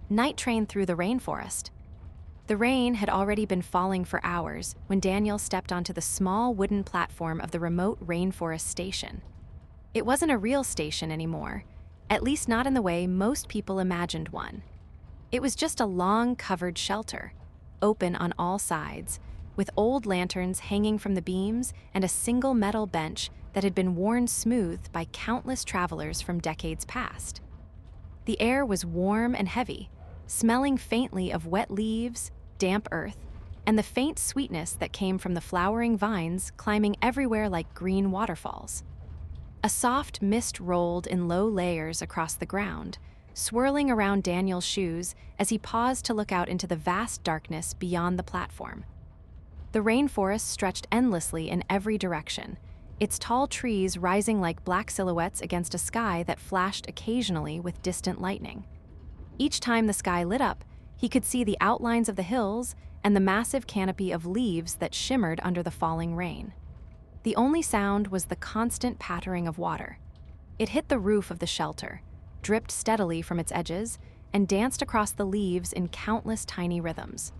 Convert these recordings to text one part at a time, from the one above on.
Night train through the rainforest. The rain had already been falling for hours when Daniel stepped onto the small wooden platform of the remote rainforest station. It wasn't a real station anymore, at least not in the way most people imagined one. It was just a long, covered shelter, open on all sides, with old lanterns hanging from the beams and a single metal bench that had been worn smooth by countless travelers from decades past. The air was warm and heavy, smelling faintly of wet leaves, damp earth, and the faint sweetness that came from the flowering vines climbing everywhere like green waterfalls. A soft mist rolled in low layers across the ground, swirling around Daniel's shoes as he paused to look out into the vast darkness beyond the platform. The rainforest stretched endlessly in every direction, its tall trees rising like black silhouettes against a sky that flashed occasionally with distant lightning. Each time the sky lit up, he could see the outlines of the hills and the massive canopy of leaves that shimmered under the falling rain. The only sound was the constant pattering of water. It hit the roof of the shelter, dripped steadily from its edges, and danced across the leaves in countless tiny rhythms.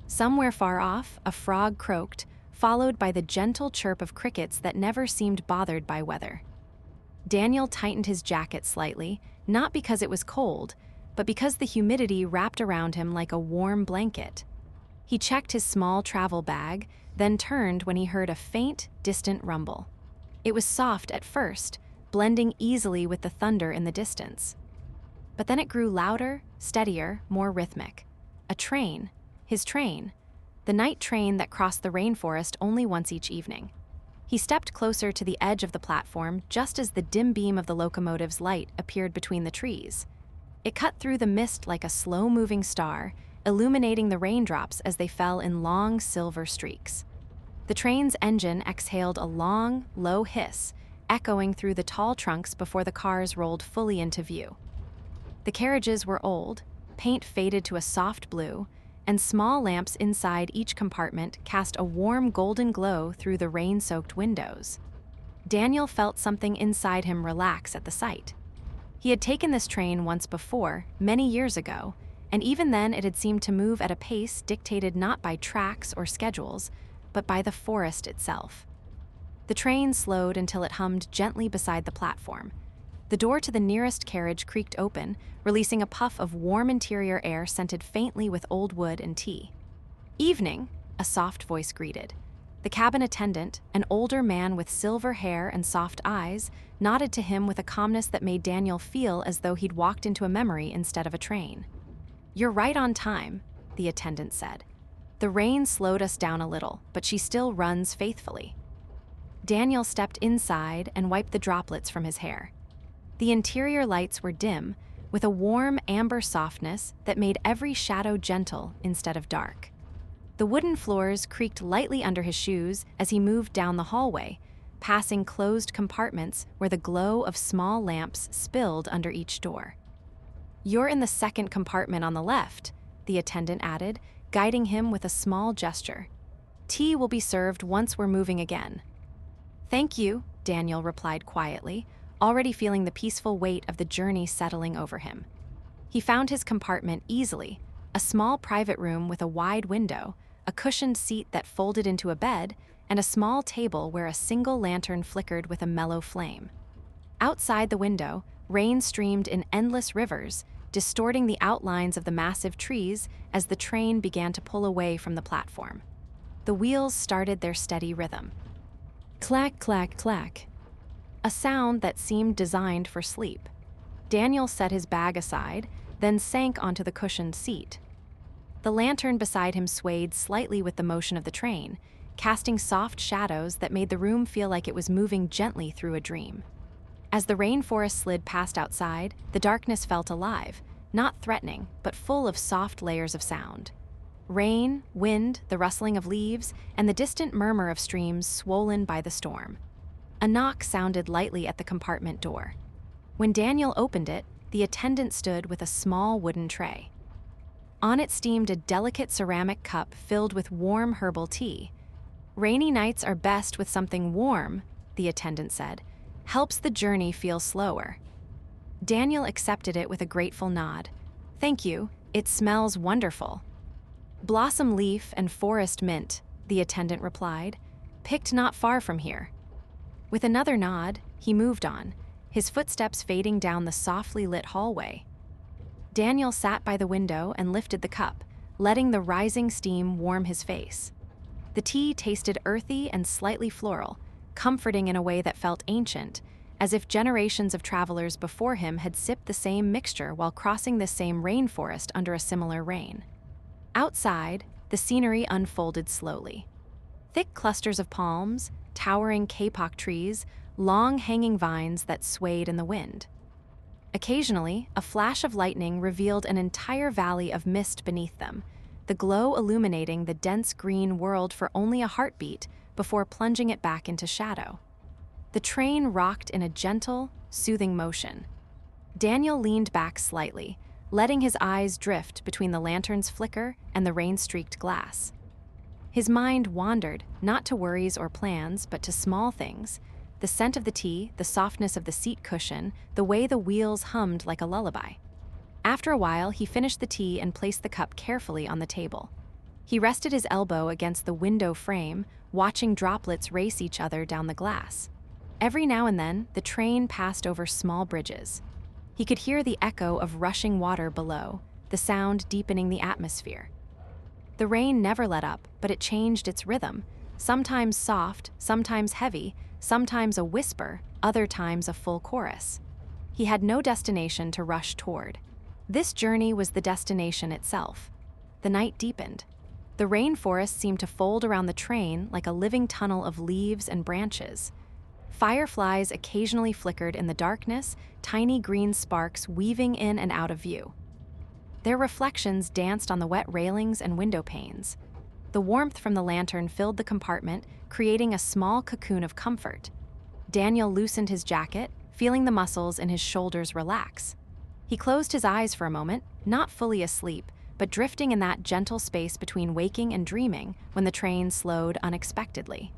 Somewhere far off, a frog croaked, followed by the gentle chirp of crickets that never seemed bothered by weather. Daniel tightened his jacket slightly, not because it was cold, but because the humidity wrapped around him like a warm blanket. He checked his small travel bag, then turned when he heard a faint, distant rumble. It was soft at first, blending easily with the thunder in the distance. But then it grew louder, steadier, more rhythmic. A train, his train, the night train that crossed the rainforest only once each evening. He stepped closer to the edge of the platform just as the dim beam of the locomotive's light appeared between the trees. It cut through the mist like a slow-moving star, illuminating the raindrops as they fell in long silver streaks. The train's engine exhaled a long, low hiss, echoing through the tall trunks before the cars rolled fully into view. The carriages were old, paint faded to a soft blue, and small lamps inside each compartment cast a warm golden glow through the rain-soaked windows. Daniel felt something inside him relax at the sight. He had taken this train once before, many years ago, and even then it had seemed to move at a pace dictated not by tracks or schedules, but by the forest itself. The train slowed until it hummed gently beside the platform. The door to the nearest carriage creaked open, releasing a puff of warm interior air scented faintly with old wood and tea. "Evening," a soft voice greeted. The cabin attendant, an older man with silver hair and soft eyes, nodded to him with a calmness that made Daniel feel as though he'd walked into a memory instead of a train. "You're right on time," the attendant said. "The rain slowed us down a little, but she still runs faithfully." Daniel stepped inside and wiped the droplets from his hair. The interior lights were dim, with a warm amber softness that made every shadow gentle instead of dark. The wooden floors creaked lightly under his shoes as he moved down the hallway, passing closed compartments where the glow of small lamps spilled under each door. "You're in the second compartment on the left," the attendant added, guiding him with a small gesture. "Tea will be served once we're moving again." "Thank you," Daniel replied quietly, already feeling the peaceful weight of the journey settling over him. He found his compartment easily, a small private room with a wide window, a cushioned seat that folded into a bed, and a small table where a single lantern flickered with a mellow flame. Outside the window, rain streamed in endless rivers, distorting the outlines of the massive trees as the train began to pull away from the platform. The wheels started their steady rhythm. Clack, clack, clack. A sound that seemed designed for sleep. Daniel set his bag aside, then sank onto the cushioned seat. The lantern beside him swayed slightly with the motion of the train, casting soft shadows that made the room feel like it was moving gently through a dream. As the rainforest slid past outside, the darkness felt alive, not threatening, but full of soft layers of sound. Rain, wind, the rustling of leaves, and the distant murmur of streams swollen by the storm. A knock sounded lightly at the compartment door. When Daniel opened it, the attendant stood with a small wooden tray. On it steamed a delicate ceramic cup filled with warm herbal tea. "Rainy nights are best with something warm," the attendant said. "Helps the journey feel slower." Daniel accepted it with a grateful nod. Thank you, it smells wonderful. Blossom leaf and forest mint, the attendant replied, picked not far from here. With another nod, he moved on, his footsteps fading down the softly lit hallway. Daniel sat by the window and lifted the cup, letting the rising steam warm his face. The tea tasted earthy and slightly floral, comforting in a way that felt ancient, as if generations of travelers before him had sipped the same mixture while crossing this same rainforest under a similar rain. Outside, the scenery unfolded slowly. Thick clusters of palms, towering kapok trees, long hanging vines that swayed in the wind. Occasionally, a flash of lightning revealed an entire valley of mist beneath them, the glow illuminating the dense green world for only a heartbeat before plunging it back into shadow. The train rocked in a gentle, soothing motion. Daniel leaned back slightly, letting his eyes drift between the lantern's flicker and the rain-streaked glass. His mind wandered, not to worries or plans, but to small things: the scent of the tea, the softness of the seat cushion, the way the wheels hummed like a lullaby. After a while, he finished the tea and placed the cup carefully on the table. He rested his elbow against the window frame, watching droplets race each other down the glass. Every now and then, the train passed over small bridges. He could hear the echo of rushing water below, the sound deepening the atmosphere. The rain never let up, but it changed its rhythm, sometimes soft, sometimes heavy, sometimes a whisper, other times a full chorus. He had no destination to rush toward. This journey was the destination itself. The night deepened. The rainforest seemed to fold around the train like a living tunnel of leaves and branches. Fireflies occasionally flickered in the darkness, tiny green sparks weaving in and out of view. Their reflections danced on the wet railings and window panes. The warmth from the lantern filled the compartment, creating a small cocoon of comfort. Daniel loosened his jacket, feeling the muscles in his shoulders relax. He closed his eyes for a moment, not fully asleep, but drifting in that gentle space between waking and dreaming when the train slowed unexpectedly.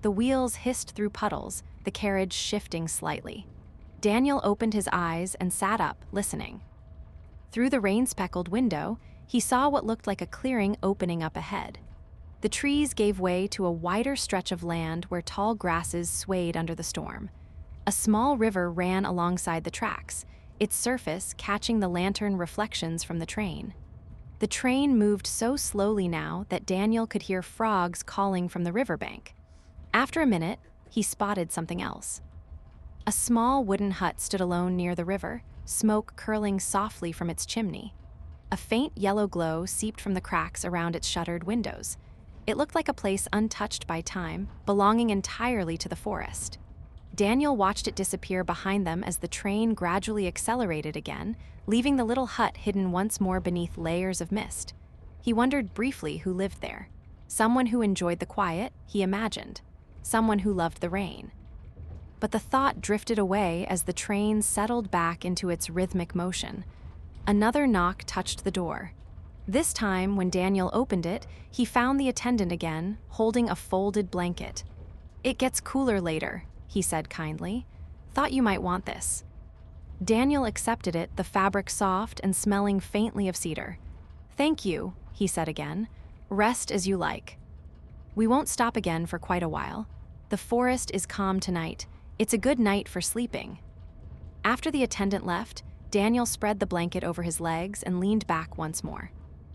The wheels hissed through puddles, the carriage shifting slightly. Daniel opened his eyes and sat up, listening. Through the rain-speckled window, he saw what looked like a clearing opening up ahead. The trees gave way to a wider stretch of land where tall grasses swayed under the storm. A small river ran alongside the tracks, its surface catching the lantern reflections from the train. The train moved so slowly now that Daniel could hear frogs calling from the riverbank. After a minute, he spotted something else. A small wooden hut stood alone near the river, smoke curling softly from its chimney. A faint yellow glow seeped from the cracks around its shuttered windows. It looked like a place untouched by time, belonging entirely to the forest. Daniel watched it disappear behind them as the train gradually accelerated again, leaving the little hut hidden once more beneath layers of mist. He wondered briefly who lived there. Someone who enjoyed the quiet, he imagined. Someone who loved the rain. But the thought drifted away as the train settled back into its rhythmic motion. Another knock touched the door. This time, when Daniel opened it, he found the attendant again, holding a folded blanket. "It gets cooler later," he said kindly. "Thought you might want this." Daniel accepted it, the fabric soft and smelling faintly of cedar. "Thank you," he said again. "Rest as you like. We won't stop again for quite a while. The forest is calm tonight. It's a good night for sleeping." After the attendant left, Daniel spread the blanket over his legs and leaned back once more.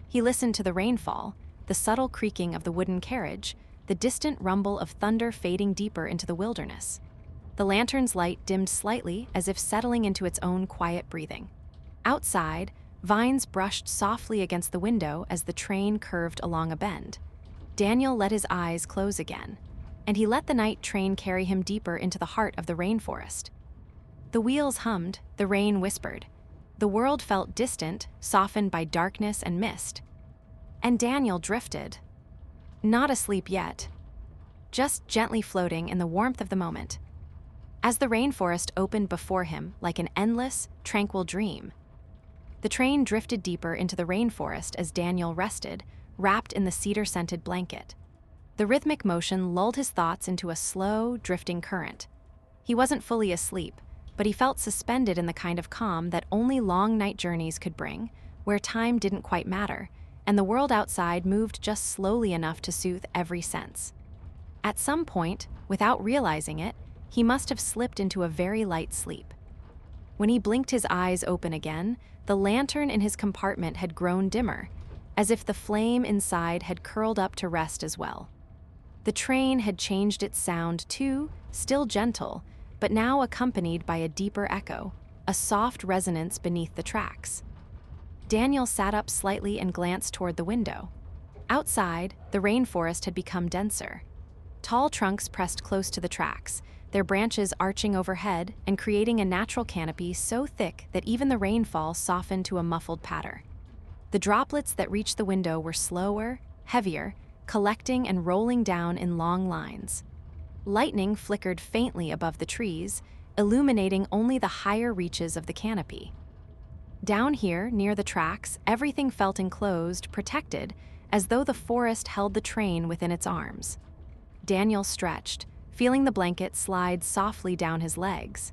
He listened to the rainfall, the subtle creaking of the wooden carriage, the distant rumble of thunder fading deeper into the wilderness. The lantern's light dimmed slightly as if settling into its own quiet breathing. Outside, vines brushed softly against the window as the train curved along a bend. Daniel let his eyes close again, and he let the night train carry him deeper into the heart of the rainforest. The wheels hummed, the rain whispered. The world felt distant, softened by darkness and mist. And Daniel drifted. Not asleep yet, just gently floating in the warmth of the moment. As the rainforest opened before him like an endless, tranquil dream. The train drifted deeper into the rainforest as Daniel rested, wrapped in the cedar-scented blanket. The rhythmic motion lulled his thoughts into a slow, drifting current. He wasn't fully asleep, but he felt suspended in the kind of calm that only long night journeys could bring, where time didn't quite matter, and the world outside moved just slowly enough to soothe every sense. At some point, without realizing it, he must have slipped into a very light sleep. When he blinked his eyes open again, the lantern in his compartment had grown dimmer, as if the flame inside had curled up to rest as well. The train had changed its sound too, still gentle, but now accompanied by a deeper echo, a soft resonance beneath the tracks. Daniel sat up slightly and glanced toward the window. Outside, the rainforest had become denser. Tall trunks pressed close to the tracks, their branches arching overhead and creating a natural canopy so thick that even the rainfall softened to a muffled patter. The droplets that reached the window were slower, heavier, collecting and rolling down in long lines. Lightning flickered faintly above the trees, illuminating only the higher reaches of the canopy. Down here, near the tracks, everything felt enclosed, protected, as though the forest held the train within its arms. Daniel stretched, feeling the blanket slide softly down his legs.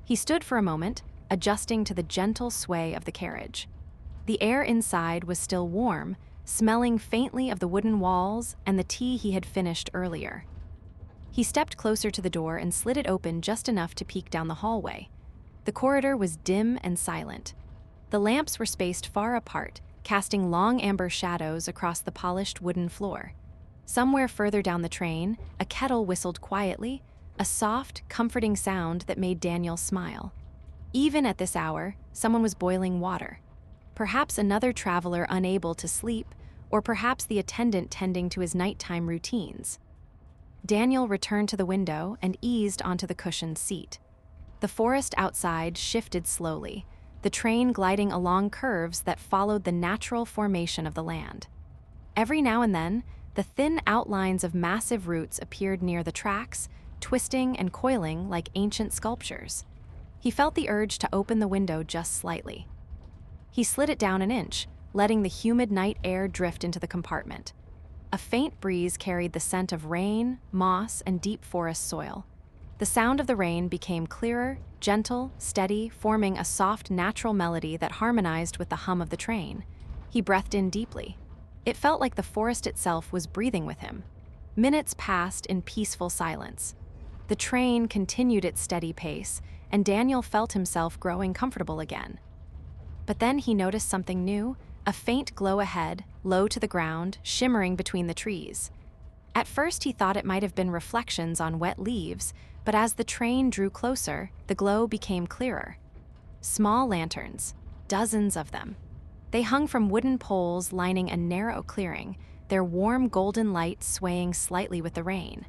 He stood for a moment, adjusting to the gentle sway of the carriage. The air inside was still warm, smelling faintly of the wooden walls and the tea he had finished earlier. He stepped closer to the door and slid it open just enough to peek down the hallway. The corridor was dim and silent. The lamps were spaced far apart, casting long amber shadows across the polished wooden floor. Somewhere further down the train, a kettle whistled quietly, a soft, comforting sound that made Daniel smile. Even at this hour, someone was boiling water. Perhaps another traveler unable to sleep, or perhaps the attendant tending to his nighttime routines. Daniel returned to the window and eased onto the cushioned seat. The forest outside shifted slowly, the train gliding along curves that followed the natural formation of the land. Every now and then, the thin outlines of massive roots appeared near the tracks, twisting and coiling like ancient sculptures. He felt the urge to open the window just slightly. He slid it down an inch, letting the humid night air drift into the compartment. A faint breeze carried the scent of rain, moss, and deep forest soil. The sound of the rain became clearer, gentle, steady, forming a soft, natural melody that harmonized with the hum of the train. He breathed in deeply. It felt like the forest itself was breathing with him. Minutes passed in peaceful silence. The train continued its steady pace, and Daniel felt himself growing comfortable again. But then he noticed something new, a faint glow ahead, low to the ground, shimmering between the trees. At first he thought it might have been reflections on wet leaves, but as the train drew closer, the glow became clearer. Small lanterns, dozens of them. They hung from wooden poles lining a narrow clearing, their warm golden light swaying slightly with the rain.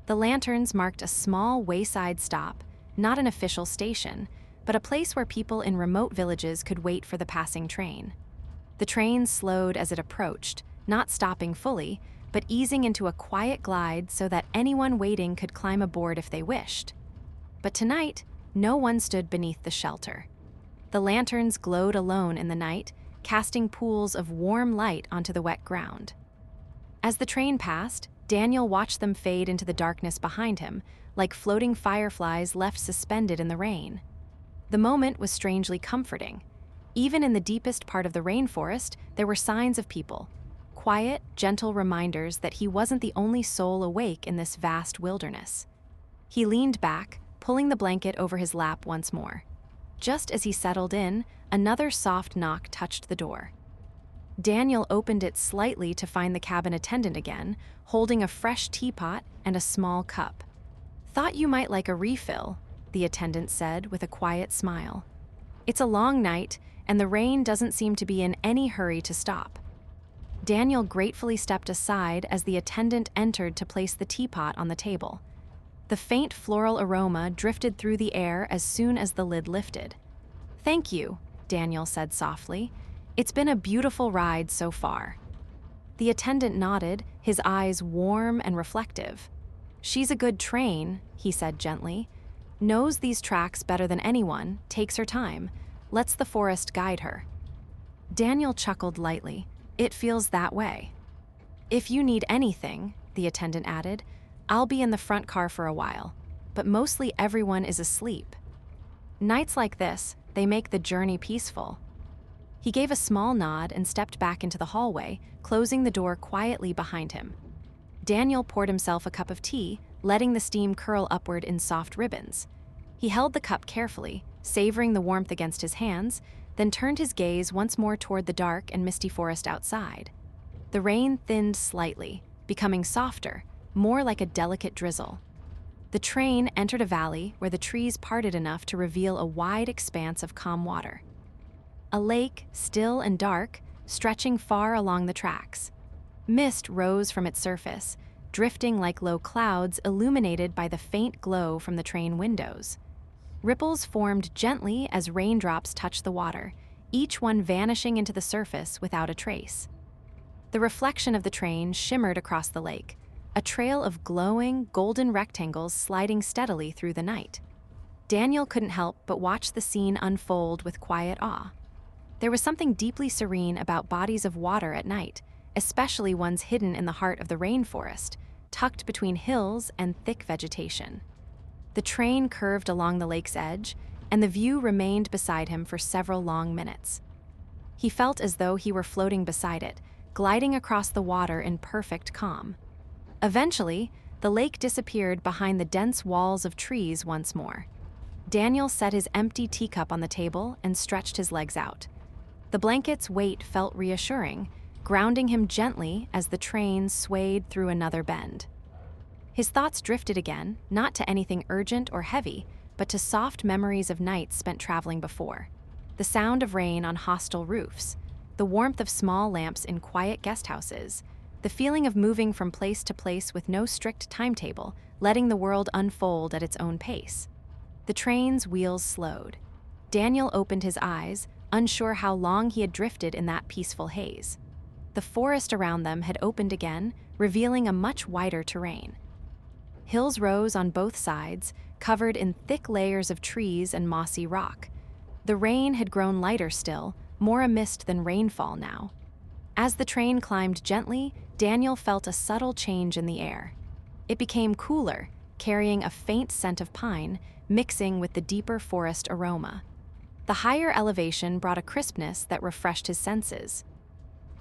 The lanterns marked a small wayside stop, not an official station, but a place where people in remote villages could wait for the passing train. The train slowed as it approached, not stopping fully, but easing into a quiet glide so that anyone waiting could climb aboard if they wished. But tonight, no one stood beneath the shelter. The lanterns glowed alone in the night, casting pools of warm light onto the wet ground. As the train passed, Daniel watched them fade into the darkness behind him, like floating fireflies left suspended in the rain. The moment was strangely comforting. Even in the deepest part of the rainforest, there were signs of people. Quiet, gentle reminders that he wasn't the only soul awake in this vast wilderness. He leaned back, pulling the blanket over his lap once more. Just as he settled in, another soft knock touched the door. Daniel opened it slightly to find the cabin attendant again, holding a fresh teapot and a small cup. "Thought you might like a refill," the attendant said with a quiet smile. "It's a long night, and the rain doesn't seem to be in any hurry to stop." Daniel gratefully stepped aside as the attendant entered to place the teapot on the table. The faint floral aroma drifted through the air as soon as the lid lifted. "Thank you," Daniel said softly. "It's been a beautiful ride so far." The attendant nodded, his eyes warm and reflective. "She's a good train," he said gently. "Knows these tracks better than anyone, takes her time, lets the forest guide her." Daniel chuckled lightly. "It feels that way." "If you need anything," the attendant added, "I'll be in the front car for a while, but mostly everyone is asleep. Nights like this, they make the journey peaceful." He gave a small nod and stepped back into the hallway, closing the door quietly behind him. Daniel poured himself a cup of tea, letting the steam curl upward in soft ribbons. He held the cup carefully, savoring the warmth against his hands, then turned his gaze once more toward the dark and misty forest outside. The rain thinned slightly, becoming softer, more like a delicate drizzle. The train entered a valley where the trees parted enough to reveal a wide expanse of calm water. A lake, still and dark, stretching far along the tracks. Mist rose from its surface, drifting like low clouds illuminated by the faint glow from the train windows. Ripples formed gently as raindrops touched the water, each one vanishing into the surface without a trace. The reflection of the train shimmered across the lake, a trail of glowing, golden rectangles sliding steadily through the night. Daniel couldn't help but watch the scene unfold with quiet awe. There was something deeply serene about bodies of water at night, especially ones hidden in the heart of the rainforest, tucked between hills and thick vegetation. The train curved along the lake's edge, and the view remained beside him for several long minutes. He felt as though he were floating beside it, gliding across the water in perfect calm. Eventually, the lake disappeared behind the dense walls of trees once more. Daniel set his empty teacup on the table and stretched his legs out. The blanket's weight felt reassuring, grounding him gently as the train swayed through another bend. His thoughts drifted again, not to anything urgent or heavy, but to soft memories of nights spent traveling before. The sound of rain on hostel roofs, the warmth of small lamps in quiet guest houses, the feeling of moving from place to place with no strict timetable, letting the world unfold at its own pace. The train's wheels slowed. Daniel opened his eyes, unsure how long he had drifted in that peaceful haze. The forest around them had opened again, revealing a much wider terrain. Hills rose on both sides, covered in thick layers of trees and mossy rock. The rain had grown lighter still, more a mist than rainfall now. As the train climbed gently, Daniel felt a subtle change in the air. It became cooler, carrying a faint scent of pine, mixing with the deeper forest aroma. The higher elevation brought a crispness that refreshed his senses.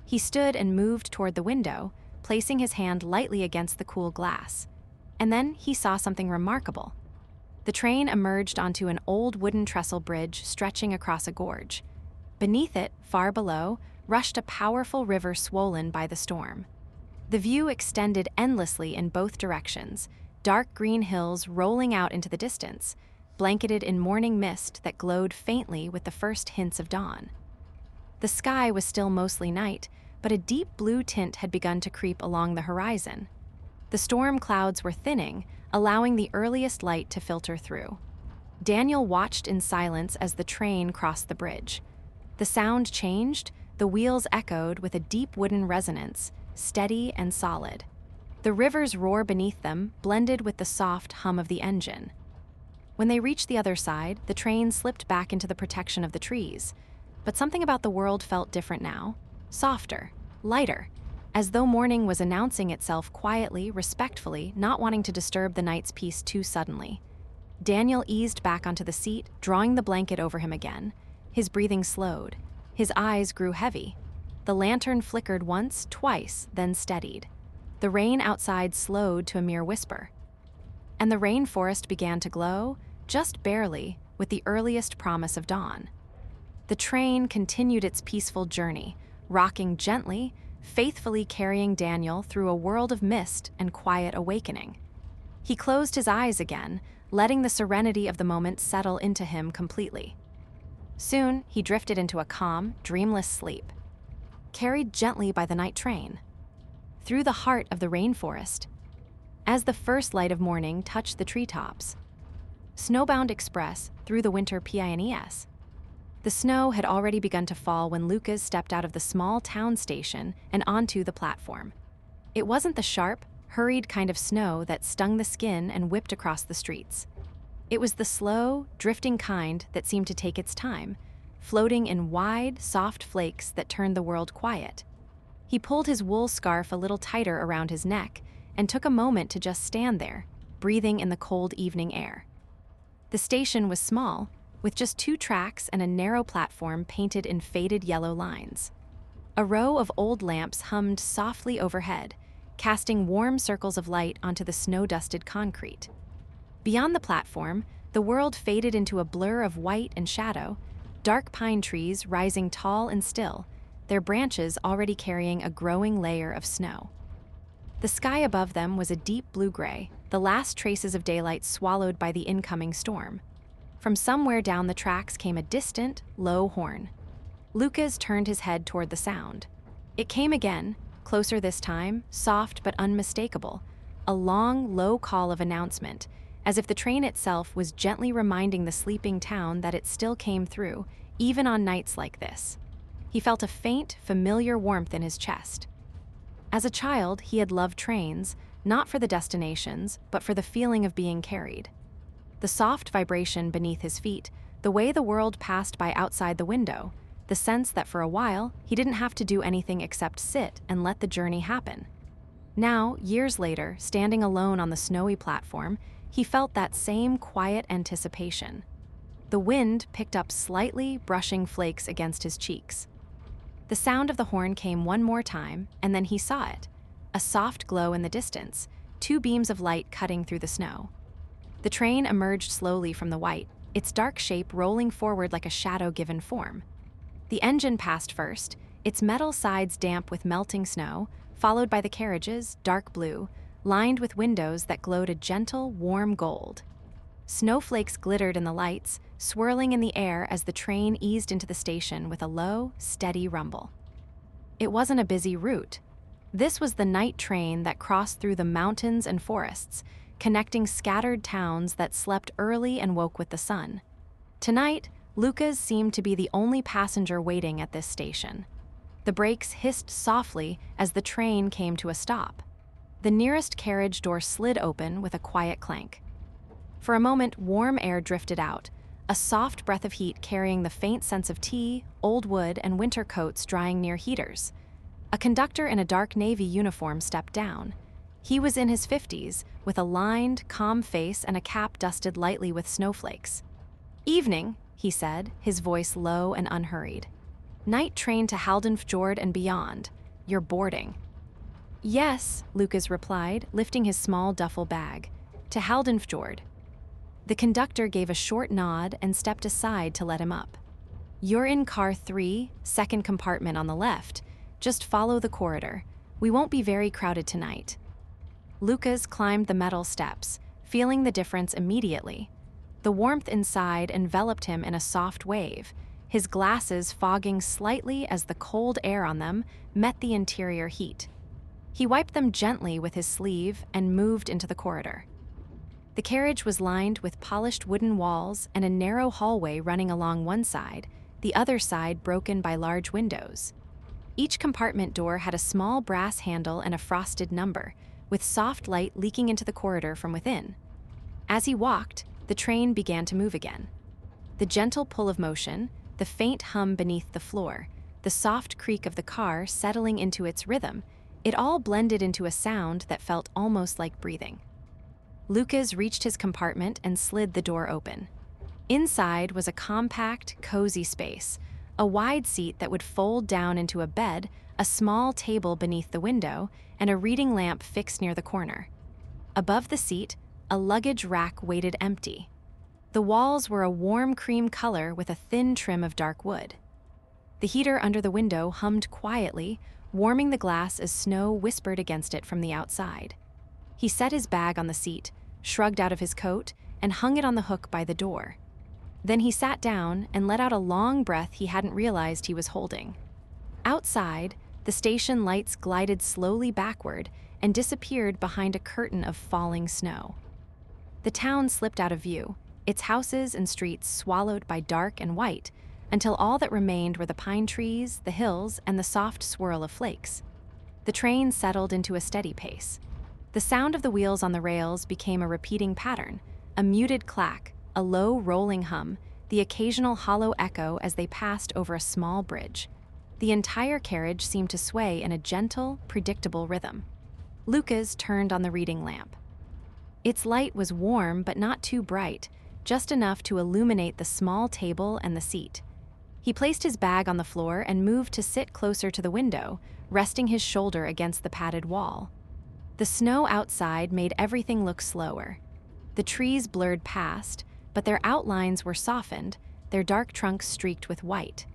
He stood and moved toward the window, placing his hand lightly against the cool glass. And then he saw something remarkable. The train emerged onto an old wooden trestle bridge stretching across a gorge. Beneath it, far below, rushed a powerful river swollen by the storm. The view extended endlessly in both directions, dark green hills rolling out into the distance, blanketed in morning mist that glowed faintly with the first hints of dawn. The sky was still mostly night, but a deep blue tint had begun to creep along the horizon. The storm clouds were thinning, allowing the earliest light to filter through. Daniel watched in silence as the train crossed the bridge. The sound changed, the wheels echoed with a deep wooden resonance, steady and solid. The river's roar beneath them blended with the soft hum of the engine. When they reached the other side, the train slipped back into the protection of the trees. But something about the world felt different now, softer, lighter, as though morning was announcing itself quietly, respectfully, not wanting to disturb the night's peace too suddenly. Daniel eased back onto the seat, drawing the blanket over him again. His breathing slowed. His eyes grew heavy. The lantern flickered once, twice, then steadied. The rain outside slowed to a mere whisper. And the rainforest began to glow, just barely, with the earliest promise of dawn. The train continued its peaceful journey, rocking gently, faithfully carrying Daniel through a world of mist and quiet awakening. He closed his eyes again, letting the serenity of the moment settle into him completely. Soon, he drifted into a calm, dreamless sleep, carried gently by the night train. Through the heart of the rainforest, as the first light of morning touched the treetops. Snowbound Express through the winter pines. The snow had already begun to fall when Lucas stepped out of the small town station and onto the platform. It wasn't the sharp, hurried kind of snow that stung the skin and whipped across the streets. It was the slow, drifting kind that seemed to take its time, floating in wide, soft flakes that turned the world quiet. He pulled his wool scarf a little tighter around his neck and took a moment to just stand there, breathing in the cold evening air. The station was small, with just 2 tracks and a narrow platform painted in faded yellow lines. A row of old lamps hummed softly overhead, casting warm circles of light onto the snow-dusted concrete. Beyond the platform, the world faded into a blur of white and shadow, dark pine trees rising tall and still, their branches already carrying a growing layer of snow. The sky above them was a deep blue-gray, the last traces of daylight swallowed by the incoming storm. From somewhere down the tracks came a distant, low horn. Lucas turned his head toward the sound. It came again, closer this time, soft but unmistakable, a long, low call of announcement, as if the train itself was gently reminding the sleeping town that it still came through, even on nights like this. He felt a faint, familiar warmth in his chest. As a child, he had loved trains, not for the destinations, but for the feeling of being carried. The soft vibration beneath his feet, the way the world passed by outside the window, the sense that for a while, he didn't have to do anything except sit and let the journey happen. Now, years later, standing alone on the snowy platform, he felt that same quiet anticipation. The wind picked up slightly, brushing flakes against his cheeks. The sound of the horn came one more time, and then he saw it, a soft glow in the distance, 2 beams of light cutting through the snow. The train emerged slowly from the white, its dark shape rolling forward like a shadow given form. The engine passed first, its metal sides damp with melting snow, followed by the carriages, dark blue, lined with windows that glowed a gentle, warm gold. Snowflakes glittered in the lights, swirling in the air as the train eased into the station with a low, steady rumble. It wasn't a busy route. This was the night train that crossed through the mountains and forests, connecting scattered towns that slept early and woke with the sun. Tonight, Lucas seemed to be the only passenger waiting at this station. The brakes hissed softly as the train came to a stop. The nearest carriage door slid open with a quiet clank. For a moment, warm air drifted out, a soft breath of heat carrying the faint sense of tea, old wood, and winter coats drying near heaters. A conductor in a dark navy uniform stepped down. He was in his 50s, with a lined, calm face and a cap dusted lightly with snowflakes. "Evening," he said, his voice low and unhurried. "Night train to Haldenfjord and beyond. You're boarding." "Yes," Lucas replied, lifting his small duffel bag. "To Haldenfjord." The conductor gave a short nod and stepped aside to let him up. "You're in car 3, second compartment on the left. Just follow the corridor. We won't be very crowded tonight." Lucas climbed the metal steps, feeling the difference immediately. The warmth inside enveloped him in a soft wave, his glasses fogging slightly as the cold air on them met the interior heat. He wiped them gently with his sleeve and moved into the corridor. The carriage was lined with polished wooden walls and a narrow hallway running along one side, the other side broken by large windows. Each compartment door had a small brass handle and a frosted number, with soft light leaking into the corridor from within. As he walked, the train began to move again. The gentle pull of motion, the faint hum beneath the floor, the soft creak of the car settling into its rhythm, it all blended into a sound that felt almost like breathing. Lucas reached his compartment and slid the door open. Inside was a compact, cozy space, a wide seat that would fold down into a bed, a small table beneath the window, and a reading lamp fixed near the corner. Above the seat, a luggage rack waited empty. The walls were a warm cream color with a thin trim of dark wood. The heater under the window hummed quietly, warming the glass as snow whispered against it from the outside. He set his bag on the seat, shrugged out of his coat, and hung it on the hook by the door. Then he sat down and let out a long breath he hadn't realized he was holding. Outside, the station lights glided slowly backward and disappeared behind a curtain of falling snow. The town slipped out of view, its houses and streets swallowed by dark and white, until all that remained were the pine trees, the hills, and the soft swirl of flakes. The train settled into a steady pace. The sound of the wheels on the rails became a repeating pattern, a muted clack, a low rolling hum, the occasional hollow echo as they passed over a small bridge. The entire carriage seemed to sway in a gentle, predictable rhythm. Lucas turned on the reading lamp. Its light was warm but not too bright, just enough to illuminate the small table and the seat. He placed his bag on the floor and moved to sit closer to the window, resting his shoulder against the padded wall. The snow outside made everything look slower. The trees blurred past, but their outlines were softened, their dark trunks streaked with white.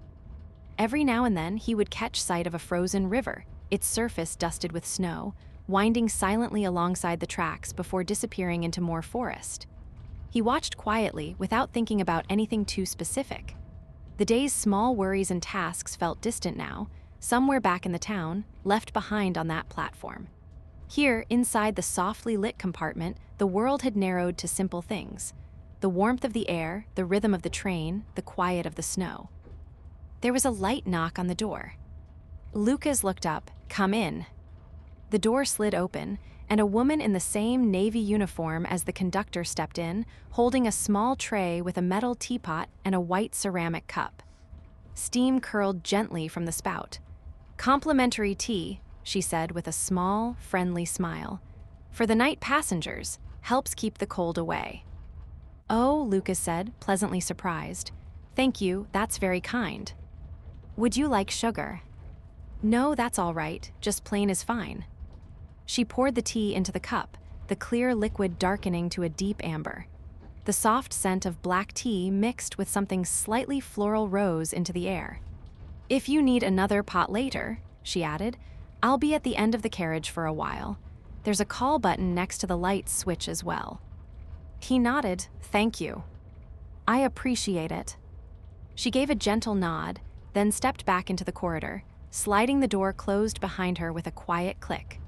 Every now and then, he would catch sight of a frozen river, its surface dusted with snow, winding silently alongside the tracks before disappearing into more forest. He watched quietly without thinking about anything too specific. The day's small worries and tasks felt distant now, somewhere back in the town, left behind on that platform. Here, inside the softly lit compartment, the world had narrowed to simple things: the warmth of the air, the rhythm of the train, the quiet of the snow. There was a light knock on the door. Lucas looked up. "Come in." The door slid open, and a woman in the same navy uniform as the conductor stepped in, holding a small tray with a metal teapot and a white ceramic cup. Steam curled gently from the spout. "Complimentary tea," she said with a small, friendly smile. "For the night passengers, helps keep the cold away." "Oh," Lucas said, pleasantly surprised. "Thank you, that's very kind." "Would you like sugar?" "No, that's all right, just plain is fine." She poured the tea into the cup, the clear liquid darkening to a deep amber. The soft scent of black tea mixed with something slightly floral rose into the air. "If you need another pot later," she added, "I'll be at the end of the carriage for a while. There's a call button next to the light switch as well." He nodded. "Thank you." "I appreciate it." She gave a gentle nod, then stepped back into the corridor, sliding the door closed behind her with a quiet click.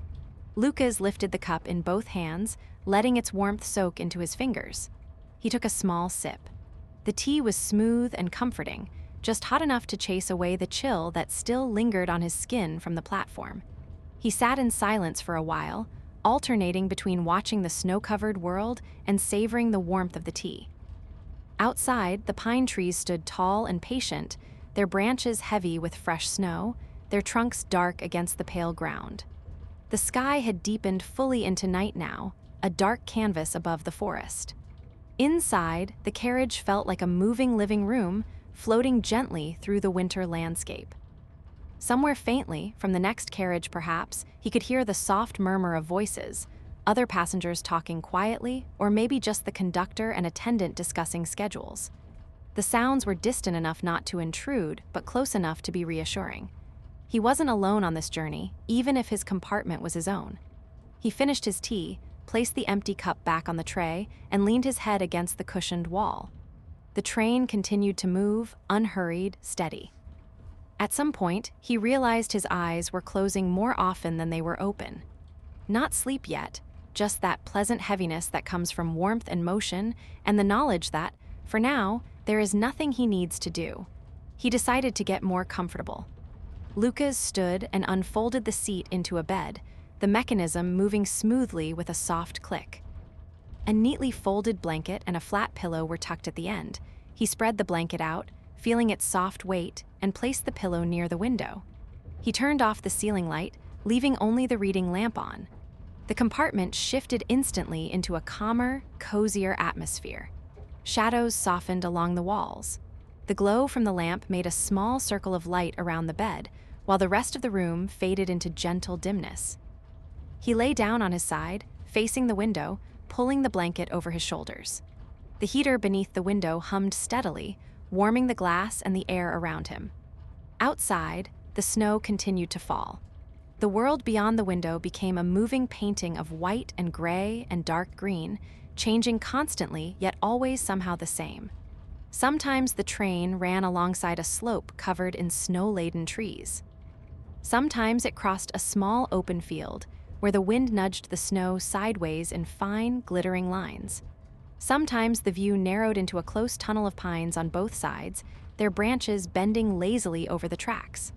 Lucas lifted the cup in both hands, letting its warmth soak into his fingers. He took a small sip. The tea was smooth and comforting, just hot enough to chase away the chill that still lingered on his skin from the platform. He sat in silence for a while, alternating between watching the snow-covered world and savoring the warmth of the tea. Outside, the pine trees stood tall and patient, their branches heavy with fresh snow, their trunks dark against the pale ground. The sky had deepened fully into night now, a dark canvas above the forest. Inside, the carriage felt like a moving living room, floating gently through the winter landscape. Somewhere faintly, from the next carriage perhaps, he could hear the soft murmur of voices, other passengers talking quietly, or maybe just the conductor and attendant discussing schedules. The sounds were distant enough not to intrude, but close enough to be reassuring. He wasn't alone on this journey, even if his compartment was his own. He finished his tea, placed the empty cup back on the tray, and leaned his head against the cushioned wall. The train continued to move, unhurried, steady. At some point, he realized his eyes were closing more often than they were open. Not sleep yet, just that pleasant heaviness that comes from warmth and motion, and the knowledge that, for now, there is nothing he needs to do. He decided to get more comfortable. Lucas stood and unfolded the seat into a bed, the mechanism moving smoothly with a soft click. A neatly folded blanket and a flat pillow were tucked at the end. He spread the blanket out, feeling its soft weight, and placed the pillow near the window. He turned off the ceiling light, leaving only the reading lamp on. The compartment shifted instantly into a calmer, cozier atmosphere. Shadows softened along the walls. The glow from the lamp made a small circle of light around the bed, while the rest of the room faded into gentle dimness. He lay down on his side, facing the window, pulling the blanket over his shoulders. The heater beneath the window hummed steadily, warming the glass and the air around him. Outside, the snow continued to fall. The world beyond the window became a moving painting of white and gray and dark green, changing constantly, yet always somehow the same. Sometimes the train ran alongside a slope covered in snow-laden trees. Sometimes it crossed a small open field, where the wind nudged the snow sideways in fine, glittering lines. Sometimes the view narrowed into a close tunnel of pines on both sides, their branches bending lazily over the tracks.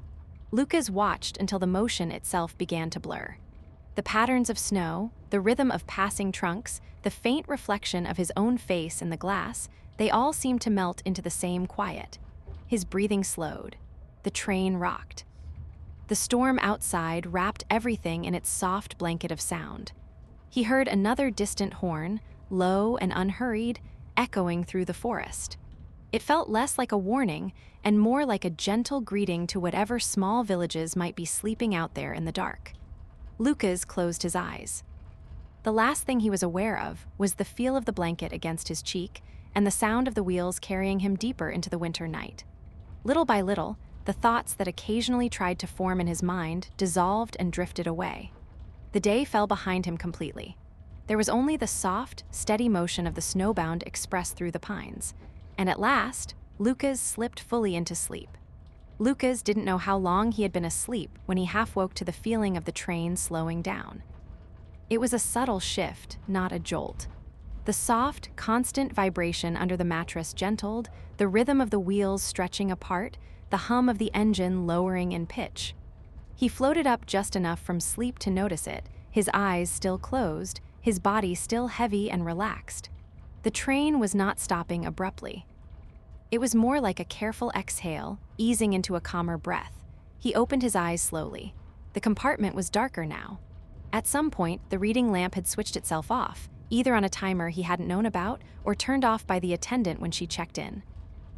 Lucas watched until the motion itself began to blur. The patterns of snow, the rhythm of passing trunks, the faint reflection of his own face in the glass, they all seemed to melt into the same quiet. His breathing slowed. The train rocked. The storm outside wrapped everything in its soft blanket of sound. He heard another distant horn, low and unhurried, echoing through the forest. It felt less like a warning and more like a gentle greeting to whatever small villages might be sleeping out there in the dark. Lucas closed his eyes. The last thing he was aware of was the feel of the blanket against his cheek and the sound of the wheels carrying him deeper into the winter night. Little by little, the thoughts that occasionally tried to form in his mind dissolved and drifted away. The day fell behind him completely. There was only the soft, steady motion of the snowbound express through the pines. And at last, Lucas slipped fully into sleep. Lucas didn't know how long he had been asleep when he half woke to the feeling of the train slowing down. It was a subtle shift, not a jolt. The soft, constant vibration under the mattress gentled, the rhythm of the wheels stretching apart, the hum of the engine lowering in pitch. He floated up just enough from sleep to notice it, his eyes still closed, his body still heavy and relaxed. The train was not stopping abruptly. It was more like a careful exhale, easing into a calmer breath. He opened his eyes slowly. The compartment was darker now. At some point, the reading lamp had switched itself off, either on a timer he hadn't known about or turned off by the attendant when she checked in.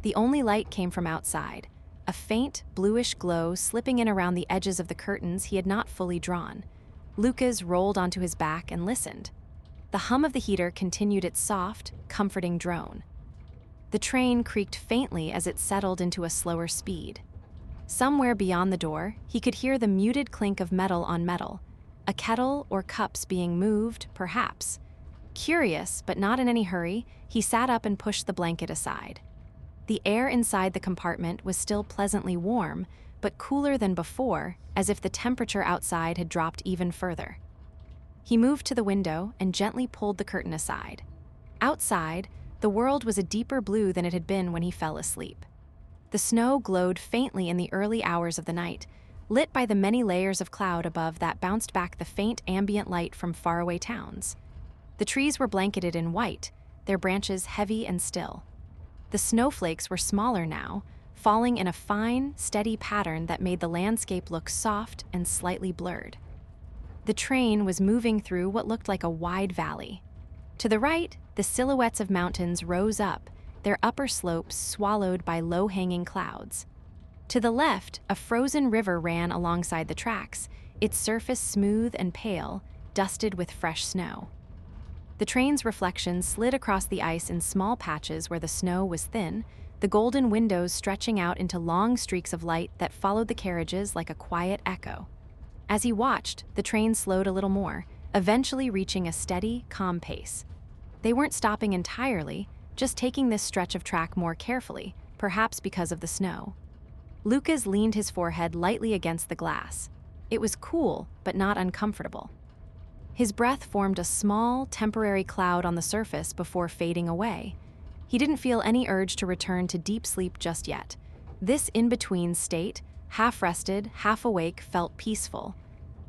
The only light came from outside, a faint, bluish glow slipping in around the edges of the curtains he had not fully drawn. Lucas rolled onto his back and listened. The hum of the heater continued its soft, comforting drone. The train creaked faintly as it settled into a slower speed. Somewhere beyond the door, he could hear the muted clink of metal on metal, a kettle or cups being moved, perhaps. Curious, but not in any hurry, he sat up and pushed the blanket aside. The air inside the compartment was still pleasantly warm, but cooler than before, as if the temperature outside had dropped even further. He moved to the window and gently pulled the curtain aside. Outside, the world was a deeper blue than it had been when he fell asleep. The snow glowed faintly in the early hours of the night, lit by the many layers of cloud above that bounced back the faint ambient light from faraway towns. The trees were blanketed in white, their branches heavy and still. The snowflakes were smaller now, falling in a fine, steady pattern that made the landscape look soft and slightly blurred. The train was moving through what looked like a wide valley. To the right, the silhouettes of mountains rose up, their upper slopes swallowed by low-hanging clouds. To the left, a frozen river ran alongside the tracks, its surface smooth and pale, dusted with fresh snow. The train's reflection slid across the ice in small patches where the snow was thin, the golden windows stretching out into long streaks of light that followed the carriages like a quiet echo. As he watched, the train slowed a little more, eventually reaching a steady, calm pace. They weren't stopping entirely, just taking this stretch of track more carefully, perhaps because of the snow. Lucas leaned his forehead lightly against the glass. It was cool, but not uncomfortable. His breath formed a small, temporary cloud on the surface before fading away. He didn't feel any urge to return to deep sleep just yet. This in-between state, half rested, half awake, felt peaceful.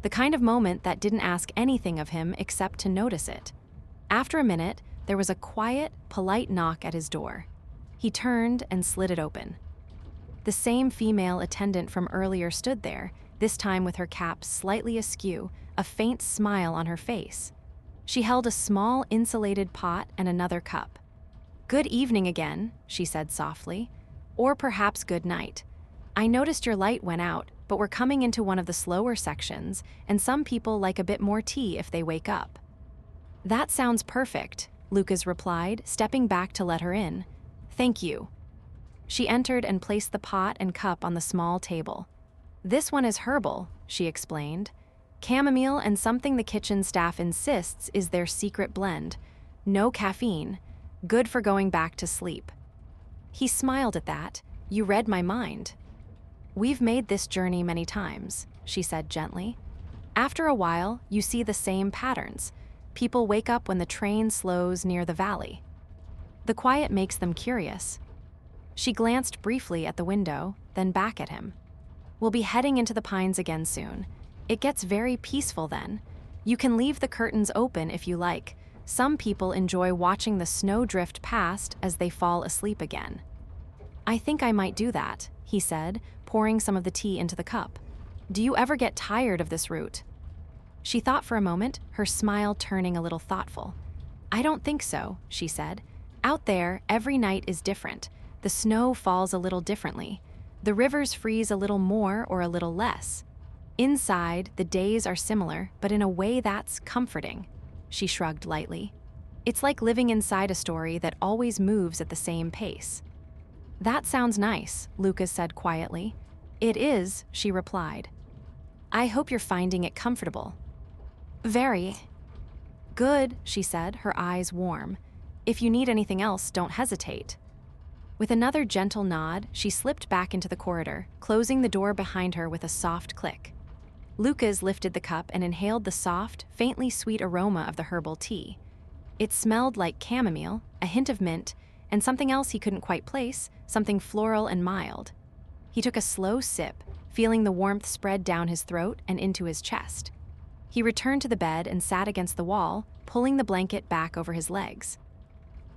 The kind of moment that didn't ask anything of him except to notice it. After a minute, there was a quiet, polite knock at his door. He turned and slid it open. The same female attendant from earlier stood there, this time with her cap slightly askew, a faint smile on her face. She held a small insulated pot and another cup. "Good evening again," she said softly. "Or perhaps good night. I noticed your light went out, but we're coming into one of the slower sections, and some people like a bit more tea if they wake up." "That sounds perfect," Lucas replied, stepping back to let her in. "Thank you." She entered and placed the pot and cup on the small table. "This one is herbal," she explained. "Chamomile and something the kitchen staff insists is their secret blend. No caffeine. Good for going back to sleep." He smiled at that. "You read my mind." "We've made this journey many times," she said gently. "After a while, you see the same patterns. People wake up when the train slows near the valley. The quiet makes them curious." She glanced briefly at the window, then back at him. "We'll be heading into the pines again soon. It gets very peaceful then. You can leave the curtains open if you like. Some people enjoy watching the snow drift past as they fall asleep again." "I think I might do that," he said, pouring some of the tea into the cup. "Do you ever get tired of this route?" She thought for a moment, her smile turning a little thoughtful. "I don't think so," she said. Out there, every night is different. The snow falls a little differently. The rivers freeze a little more or a little less. Inside, the days are similar, but in a way that's comforting. She shrugged lightly. It's like living inside a story that always moves at the same pace. That sounds nice, Lucas said quietly. It is, she replied. I hope you're finding it comfortable. Very. Good, she said, her eyes warm. If you need anything else, don't hesitate. With another gentle nod, she slipped back into the corridor, closing the door behind her with a soft click. Lucas lifted the cup and inhaled the soft, faintly sweet aroma of the herbal tea. It smelled like chamomile, a hint of mint, and something else he couldn't quite place, something floral and mild. He took a slow sip, feeling the warmth spread down his throat and into his chest. He returned to the bed and sat against the wall, pulling the blanket back over his legs.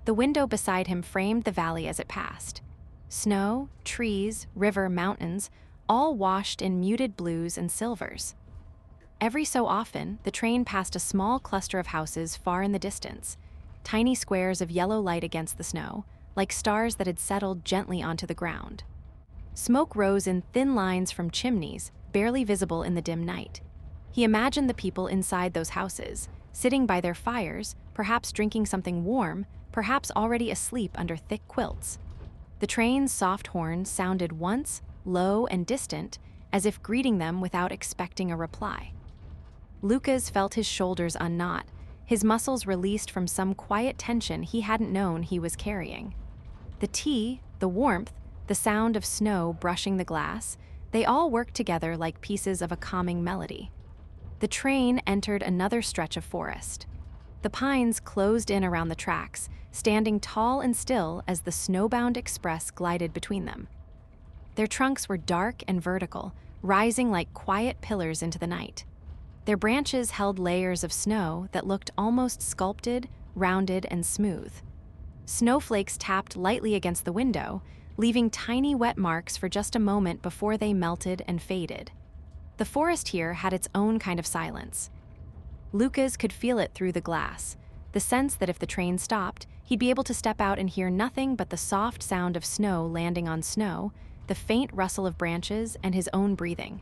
The window beside him framed the valley as it passed. Snow, trees, river, mountains, all washed in muted blues and silvers. Every so often, the train passed a small cluster of houses far in the distance, tiny squares of yellow light against the snow, like stars that had settled gently onto the ground. Smoke rose in thin lines from chimneys, barely visible in the dim night. He imagined the people inside those houses, sitting by their fires, perhaps drinking something warm, perhaps already asleep under thick quilts. The train's soft horn sounded once, low and distant, as if greeting them without expecting a reply. Lucas felt his shoulders unknot, his muscles released from some quiet tension he hadn't known he was carrying. The tea, the warmth, the sound of snow brushing the glass, they all worked together like pieces of a calming melody. The train entered another stretch of forest. The pines closed in around the tracks, standing tall and still as the snowbound express glided between them. Their trunks were dark and vertical, rising like quiet pillars into the night. Their branches held layers of snow that looked almost sculpted, rounded, and smooth. Snowflakes tapped lightly against the window, leaving tiny wet marks for just a moment before they melted and faded. The forest here had its own kind of silence. Lucas could feel it through the glass, the sense that if the train stopped, he'd be able to step out and hear nothing but the soft sound of snow landing on snow, the faint rustle of branches, and his own breathing.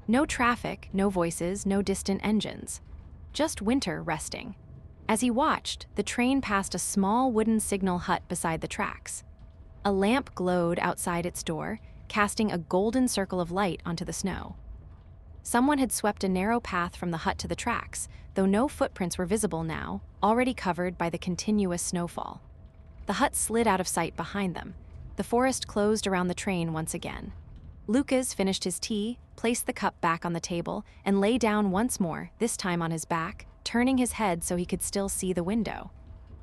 No traffic, no voices, no distant engines. Just winter resting. As he watched, the train passed a small wooden signal hut beside the tracks. A lamp glowed outside its door, casting a golden circle of light onto the snow. Someone had swept a narrow path from the hut to the tracks, though no footprints were visible now, already covered by the continuous snowfall. The hut slid out of sight behind them. The forest closed around the train once again. Lucas finished his tea, placed the cup back on the table, and lay down once more, this time on his back, turning his head so he could still see the window.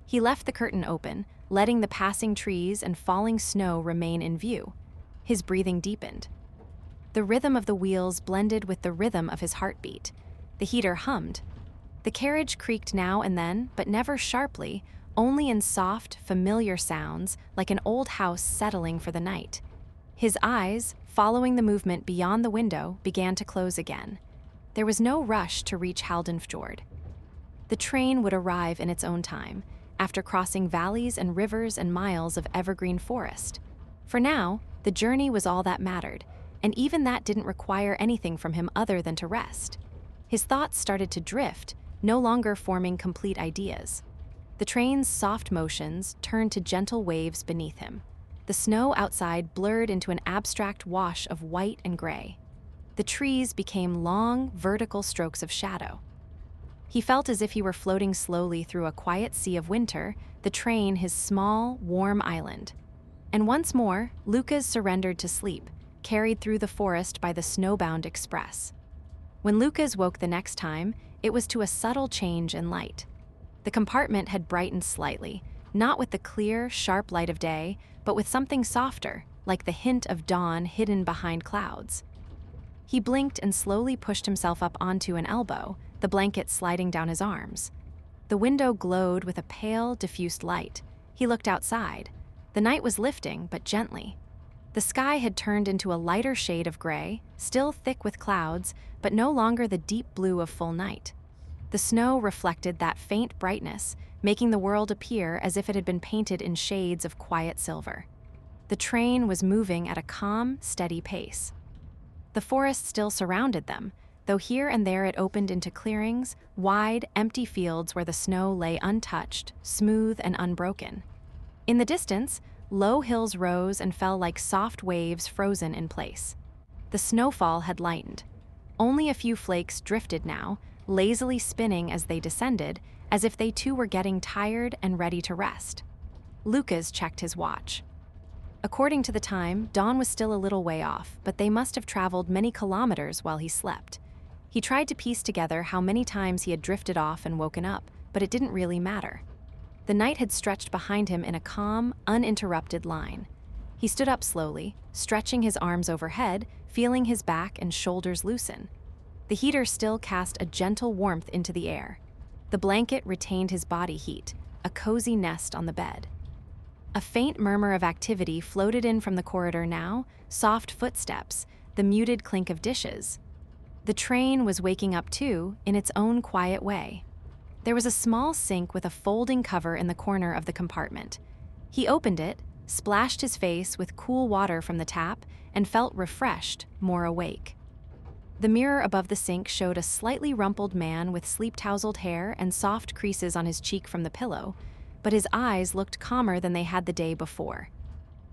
He left the curtain open, letting the passing trees and falling snow remain in view. His breathing deepened. The rhythm of the wheels blended with the rhythm of his heartbeat. The heater hummed. The carriage creaked now and then, but never sharply, only in soft, familiar sounds, like an old house settling for the night. His eyes, following the movement beyond the window, began to close again. There was no rush to reach Haldenfjord. The train would arrive in its own time, after crossing valleys and rivers and miles of evergreen forest. For now, the journey was all that mattered, and even that didn't require anything from him other than to rest. His thoughts started to drift, no longer forming complete ideas. The train's soft motions turned to gentle waves beneath him. The snow outside blurred into an abstract wash of white and gray. The trees became long, vertical strokes of shadow. He felt as if he were floating slowly through a quiet sea of winter, the train his small, warm island. And once more, Lucas surrendered to sleep, carried through the forest by the snowbound express. When Lucas woke the next time, it was to a subtle change in light. The compartment had brightened slightly, not with the clear, sharp light of day, but with something softer, like the hint of dawn hidden behind clouds. He blinked and slowly pushed himself up onto an elbow, the blanket sliding down his arms. The window glowed with a pale, diffused light. He looked outside. The night was lifting, but gently. The sky had turned into a lighter shade of gray, still thick with clouds, but no longer the deep blue of full night. The snow reflected that faint brightness, making the world appear as if it had been painted in shades of quiet silver. The train was moving at a calm, steady pace. The forest still surrounded them, though here and there it opened into clearings, wide, empty fields where the snow lay untouched, smooth and unbroken. In the distance, low hills rose and fell like soft waves frozen in place. The snowfall had lightened. Only a few flakes drifted now, lazily spinning as they descended, as if they too were getting tired and ready to rest. Lucas checked his watch. According to the time, dawn was still a little way off, but they must have traveled many kilometers while he slept. He tried to piece together how many times he had drifted off and woken up, but it didn't really matter. The night had stretched behind him in a calm, uninterrupted line. He stood up slowly, stretching his arms overhead, feeling his back and shoulders loosen. The heater still cast a gentle warmth into the air. The blanket retained his body heat, a cozy nest on the bed. A faint murmur of activity floated in from the corridor now, soft footsteps, the muted clink of dishes. The train was waking up too, in its own quiet way. There was a small sink with a folding cover in the corner of the compartment. He opened it, splashed his face with cool water from the tap, and felt refreshed, more awake. The mirror above the sink showed a slightly rumpled man with sleep-tousled hair and soft creases on his cheek from the pillow, but his eyes looked calmer than they had the day before.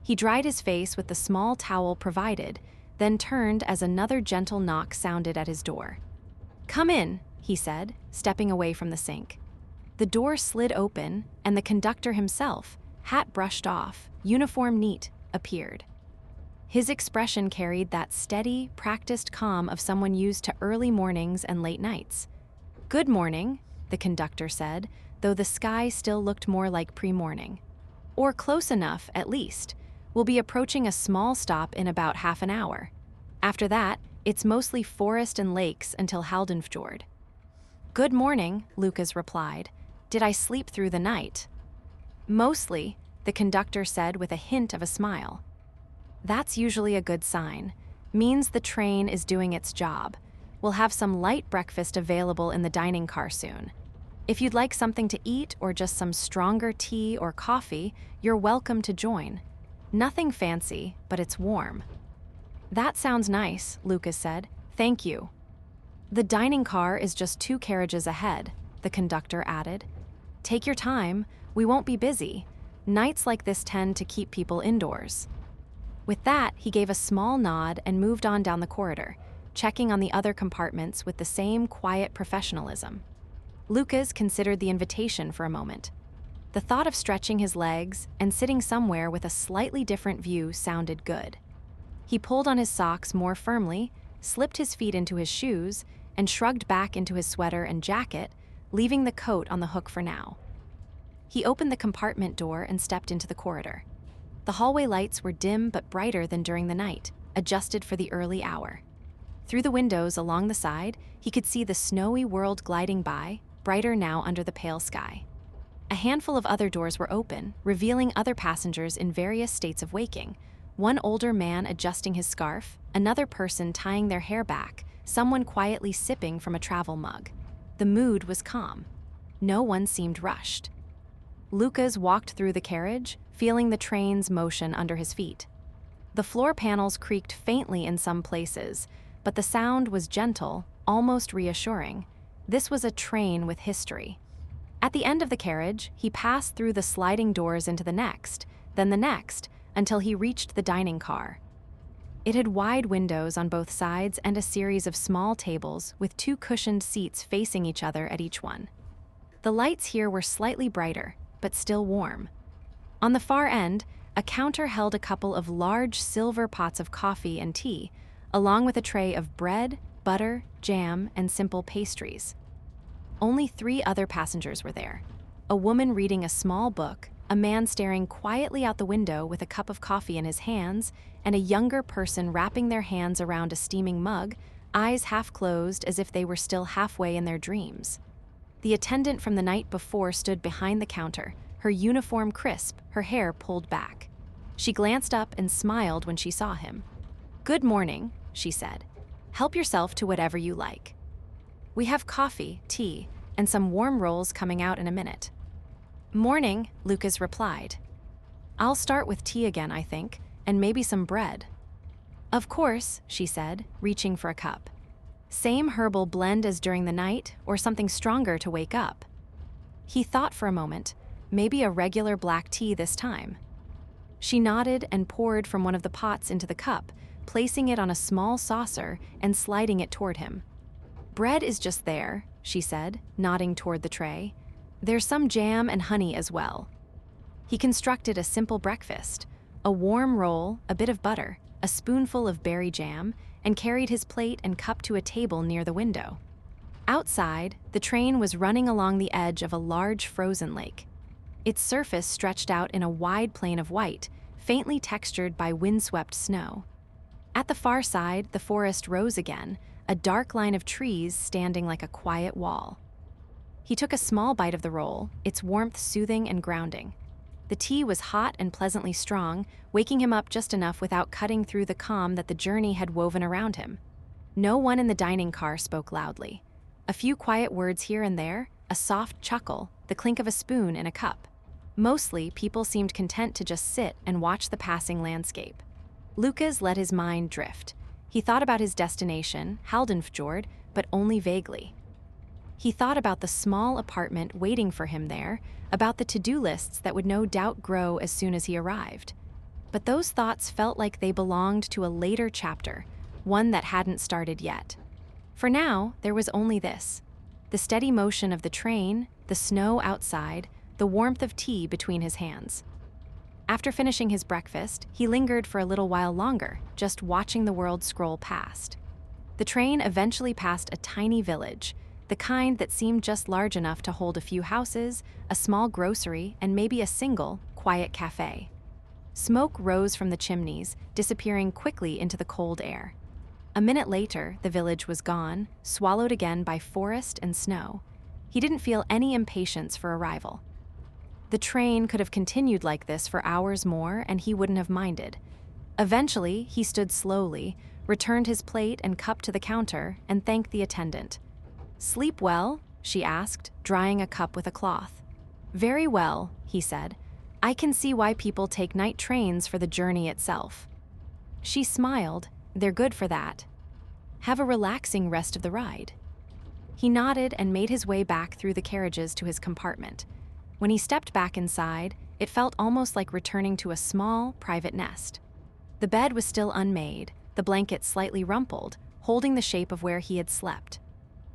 He dried his face with the small towel provided, then turned as another gentle knock sounded at his door. "Come in," he said, stepping away from the sink. The door slid open, and the conductor himself, hat brushed off, uniform neat, appeared. His expression carried that steady, practiced calm of someone used to early mornings and late nights. "Good morning," the conductor said, though the sky still looked more like pre-morning. "Or close enough, at least. We'll be approaching a small stop in about half an hour. After that, it's mostly forest and lakes until Haldenfjord." "Good morning," Lucas replied. "Did I sleep through the night?" "Mostly," the conductor said with a hint of a smile. "That's usually a good sign. Means the train is doing its job. We'll have some light breakfast available in the dining car soon. If you'd like something to eat or just some stronger tea or coffee, you're welcome to join. Nothing fancy, but it's warm." "That sounds nice," Lucas said. "Thank you." "The dining car is just 2 carriages ahead," the conductor added. "Take your time. We won't be busy. Nights like this tend to keep people indoors." With that, he gave a small nod and moved on down the corridor, checking on the other compartments with the same quiet professionalism. Lucas considered the invitation for a moment. The thought of stretching his legs and sitting somewhere with a slightly different view sounded good. He pulled on his socks more firmly, slipped his feet into his shoes, and shrugged back into his sweater and jacket, leaving the coat on the hook for now. He opened the compartment door and stepped into the corridor. The hallway lights were dim but brighter than during the night, adjusted for the early hour. Through the windows along the side, he could see the snowy world gliding by, brighter now under the pale sky. A handful of other doors were open, revealing other passengers in various states of waking. One older man adjusting his scarf, another person tying their hair back, someone quietly sipping from a travel mug. The mood was calm. No one seemed rushed. Lucas walked through the carriage, feeling the train's motion under his feet. The floor panels creaked faintly in some places, but the sound was gentle, almost reassuring. This was a train with history. At the end of the carriage, he passed through the sliding doors into the next, then the next, until he reached the dining car. It had wide windows on both sides and a series of small tables with 2 cushioned seats facing each other at each one. The lights here were slightly brighter, but still warm. On the far end, a counter held a couple of large silver pots of coffee and tea, along with a tray of bread, butter, jam, and simple pastries. Only 3 other passengers were there. A woman reading a small book, a man staring quietly out the window with a cup of coffee in his hands, and a younger person wrapping their hands around a steaming mug, eyes half closed as if they were still halfway in their dreams. The attendant from the night before stood behind the counter, her uniform crisp, her hair pulled back. She glanced up and smiled when she saw him. "Good morning," she said. "Help yourself to whatever you like. We have coffee, tea, and some warm rolls coming out in a minute." "Morning," Lucas replied. "I'll start with tea again, I think, and maybe some bread." "Of course," she said, reaching for a cup. "Same herbal blend as during the night, or something stronger to wake up?" He thought for a moment, maybe a regular black tea this time. She nodded and poured from one of the pots into the cup, placing it on a small saucer and sliding it toward him. "Bread is just there," she said, nodding toward the tray. "There's some jam and honey as well." He constructed a simple breakfast, a warm roll, a bit of butter, a spoonful of berry jam, and carried his plate and cup to a table near the window. Outside, the train was running along the edge of a large frozen lake. Its surface stretched out in a wide plain of white, faintly textured by windswept snow. At the far side, the forest rose again, a dark line of trees standing like a quiet wall. He took a small bite of the roll, its warmth soothing and grounding. The tea was hot and pleasantly strong, waking him up just enough without cutting through the calm that the journey had woven around him. No one in the dining car spoke loudly. A few quiet words here and there, a soft chuckle, the clink of a spoon in a cup. Mostly, people seemed content to just sit and watch the passing landscape. Lucas let his mind drift. He thought about his destination, Haldenfjord, but only vaguely. He thought about the small apartment waiting for him there, about the to-do lists that would no doubt grow as soon as he arrived. But those thoughts felt like they belonged to a later chapter, one that hadn't started yet. For now, there was only this: the steady motion of the train, the snow outside, the warmth of tea between his hands. After finishing his breakfast, he lingered for a little while longer, just watching the world scroll past. The train eventually passed a tiny village, the kind that seemed just large enough to hold a few houses, a small grocery, and maybe a single, quiet cafe. Smoke rose from the chimneys, disappearing quickly into the cold air. A minute later, the village was gone, swallowed again by forest and snow. He didn't feel any impatience for arrival. The train could have continued like this for hours more, and he wouldn't have minded. Eventually, he stood slowly, returned his plate and cup to the counter, and thanked the attendant. "Sleep well?" she asked, drying a cup with a cloth. "Very well," he said. "I can see why people take night trains for the journey itself." She smiled. "They're good for that. Have a relaxing rest of the ride." He nodded and made his way back through the carriages to his compartment. When he stepped back inside, it felt almost like returning to a small, private nest. The bed was still unmade, the blanket slightly rumpled, holding the shape of where he had slept.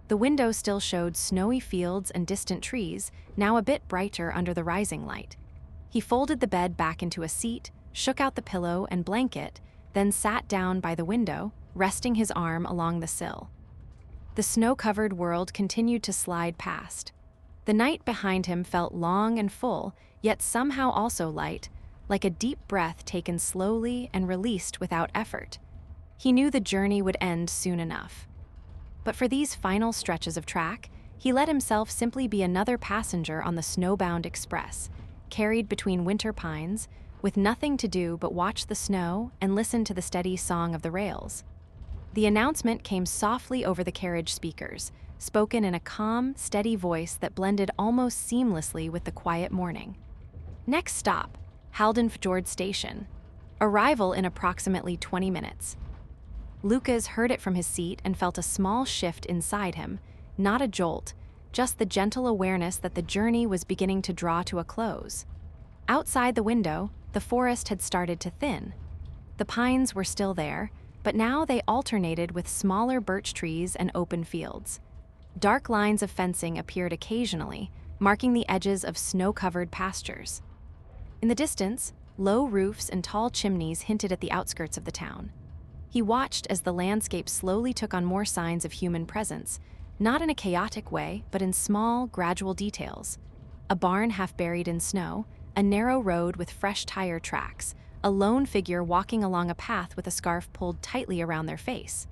The window still showed snowy fields and distant trees, now a bit brighter under the rising light. He folded the bed back into a seat, shook out the pillow and blanket, then sat down by the window, resting his arm along the sill. The snow-covered world continued to slide past. The night behind him felt long and full, yet somehow also light, like a deep breath taken slowly and released without effort. He knew the journey would end soon enough. But for these final stretches of track, he let himself simply be another passenger on the snowbound express, carried between winter pines, with nothing to do but watch the snow and listen to the steady song of the rails. The announcement came softly over the carriage speakers, spoken in a calm, steady voice that blended almost seamlessly with the quiet morning. Next stop, Haldenfjord Station. Arrival in approximately 20 minutes. Lucas heard it from his seat and felt a small shift inside him, not a jolt, just the gentle awareness that the journey was beginning to draw to a close. Outside the window, the forest had started to thin. The pines were still there, but now they alternated with smaller birch trees and open fields. Dark lines of fencing appeared occasionally, marking the edges of snow-covered pastures. In the distance, low roofs and tall chimneys hinted at the outskirts of the town. He watched as the landscape slowly took on more signs of human presence, not in a chaotic way, but in small, gradual details. A barn half buried in snow, a narrow road with fresh tire tracks, a lone figure walking along a path with a scarf pulled tightly around their face.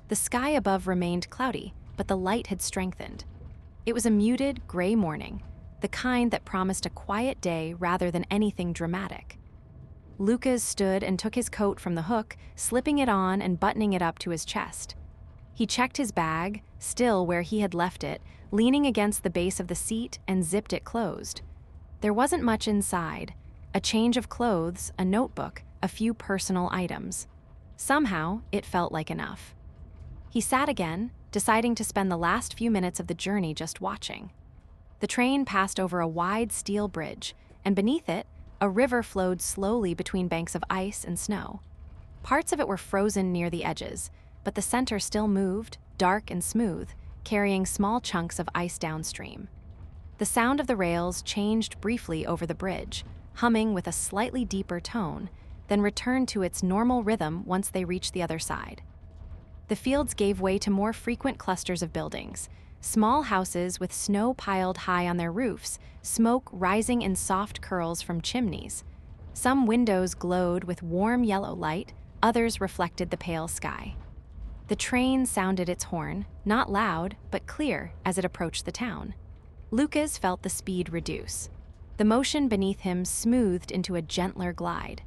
The sky above remained cloudy, but the light had strengthened. It was a muted, gray morning, the kind that promised a quiet day rather than anything dramatic. Lucas stood and took his coat from the hook, slipping it on and buttoning it up to his chest. He checked his bag, still where he had left it, leaning against the base of the seat, and zipped it closed. There wasn't much inside: a change of clothes, a notebook, a few personal items. Somehow, it felt like enough. He sat again, deciding to spend the last few minutes of the journey just watching. The train passed over a wide steel bridge, and beneath it, a river flowed slowly between banks of ice and snow. Parts of it were frozen near the edges, but the center still moved, dark and smooth, carrying small chunks of ice downstream. The sound of the rails changed briefly over the bridge, humming with a slightly deeper tone, then returned to its normal rhythm once they reached the other side. The fields gave way to more frequent clusters of buildings, small houses with snow piled high on their roofs, smoke rising in soft curls from chimneys. Some windows glowed with warm yellow light, others reflected the pale sky. The train sounded its horn, not loud, but clear as it approached the town. Lucas felt the speed reduce. The motion beneath him smoothed into a gentler glide.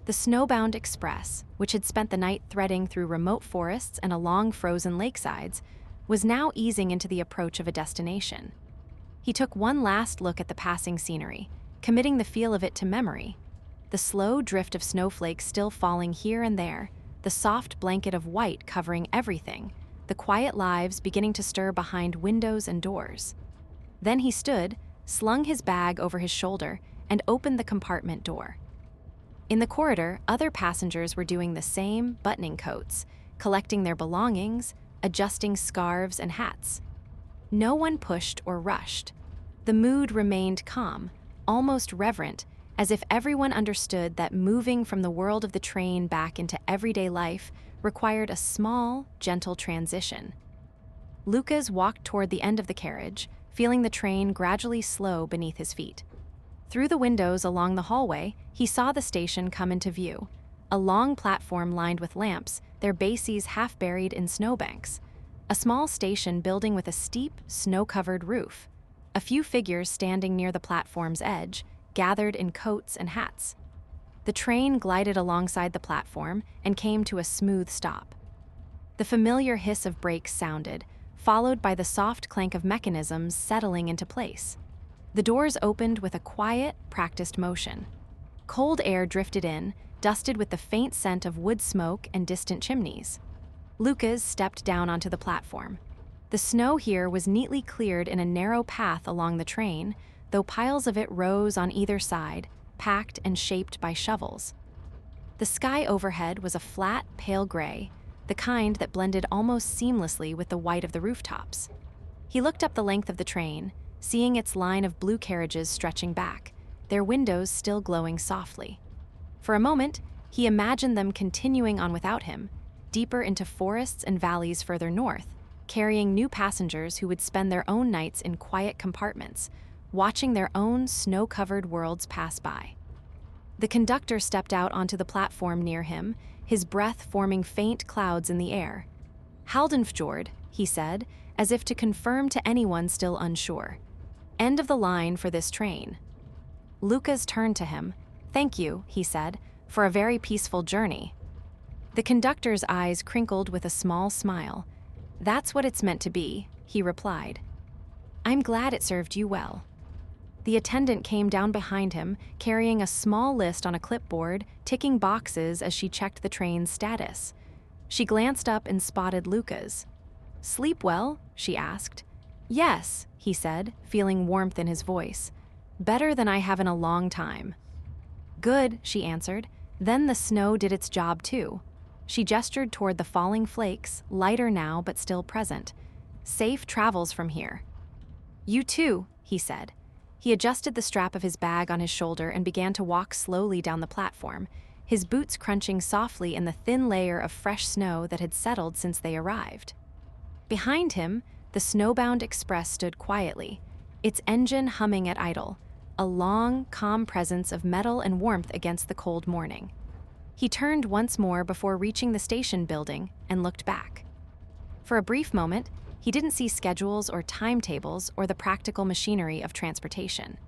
The snowbound express, which had spent the night threading through remote forests and along frozen lakesides, was now easing into the approach of a destination. He took one last look at the passing scenery, committing the feel of it to memory. The slow drift of snowflakes still falling here and there, the soft blanket of white covering everything, the quiet lives beginning to stir behind windows and doors. Then he stood, slung his bag over his shoulder, and opened the compartment door. In the corridor, other passengers were doing the same, buttoning coats, collecting their belongings, adjusting scarves and hats. No one pushed or rushed. The mood remained calm, almost reverent, as if everyone understood that moving from the world of the train back into everyday life required a small, gentle transition. Lucas walked toward the end of the carriage, feeling the train gradually slow beneath his feet. Through the windows along the hallway, he saw the station come into view. A long platform lined with lamps, their bases half buried in snowbanks. A small station building with a steep, snow-covered roof. A few figures standing near the platform's edge, gathered in coats and hats. The train glided alongside the platform and came to a smooth stop. The familiar hiss of brakes sounded, followed by the soft clank of mechanisms settling into place. The doors opened with a quiet, practiced motion. Cold air drifted in, dusted with the faint scent of wood smoke and distant chimneys. Lucas stepped down onto the platform. The snow here was neatly cleared in a narrow path along the train, though piles of it rose on either side, packed and shaped by shovels. The sky overhead was a flat, pale gray, the kind that blended almost seamlessly with the white of the rooftops. He looked up the length of the train, seeing its line of blue carriages stretching back, their windows still glowing softly. For a moment, he imagined them continuing on without him, deeper into forests and valleys further north, carrying new passengers who would spend their own nights in quiet compartments, watching their own snow-covered worlds pass by. The conductor stepped out onto the platform near him, his breath forming faint clouds in the air. "Haldenfjord," he said, as if to confirm to anyone still unsure. "End of the line for this train." Lucas turned to him. "Thank you," he said, "for a very peaceful journey." The conductor's eyes crinkled with a small smile. "That's what it's meant to be," he replied. "I'm glad it served you well." The attendant came down behind him, carrying a small list on a clipboard, ticking boxes as she checked the train's status. She glanced up and spotted Lucas. "Sleep well?" she asked. "Yes," he said, feeling warmth in his voice. "Better than I have in a long time." "Good," she answered. Then the snow did its job too. She gestured toward the falling flakes, lighter now but still present. "Safe travels from here." "You too," he said. He adjusted the strap of his bag on his shoulder and began to walk slowly down the platform, his boots crunching softly in the thin layer of fresh snow that had settled since they arrived. Behind him, the snowbound express stood quietly, its engine humming at idle, a long, calm presence of metal and warmth against the cold morning. He turned once more before reaching the station building and looked back. For a brief moment, he didn't see schedules or timetables or the practical machinery of transportation.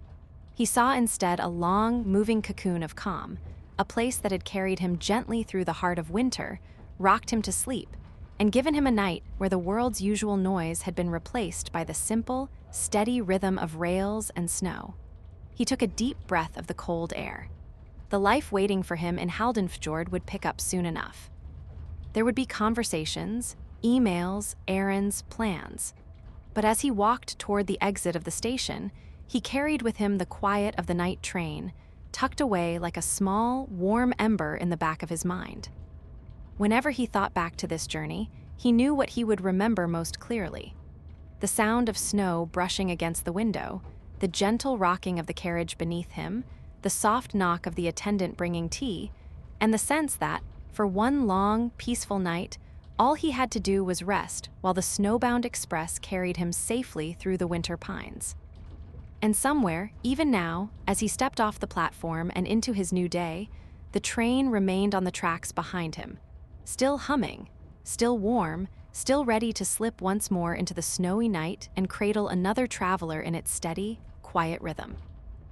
He saw instead a long, moving cocoon of calm, a place that had carried him gently through the heart of winter, rocked him to sleep, and given him a night where the world's usual noise had been replaced by the simple, steady rhythm of rails and snow. He took a deep breath of the cold air. The life waiting for him in Haldenfjord would pick up soon enough. There would be conversations, emails, errands, plans. But as he walked toward the exit of the station, he carried with him the quiet of the night train, tucked away like a small, warm ember in the back of his mind. Whenever he thought back to this journey, he knew what he would remember most clearly. The sound of snow brushing against the window, the gentle rocking of the carriage beneath him, the soft knock of the attendant bringing tea, and the sense that, for one long, peaceful night, all he had to do was rest while the snowbound express carried him safely through the winter pines. And somewhere, even now, as he stepped off the platform and into his new day, the train remained on the tracks behind him, still humming, still warm, still ready to slip once more into the snowy night and cradle another traveler in its steady, quiet rhythm.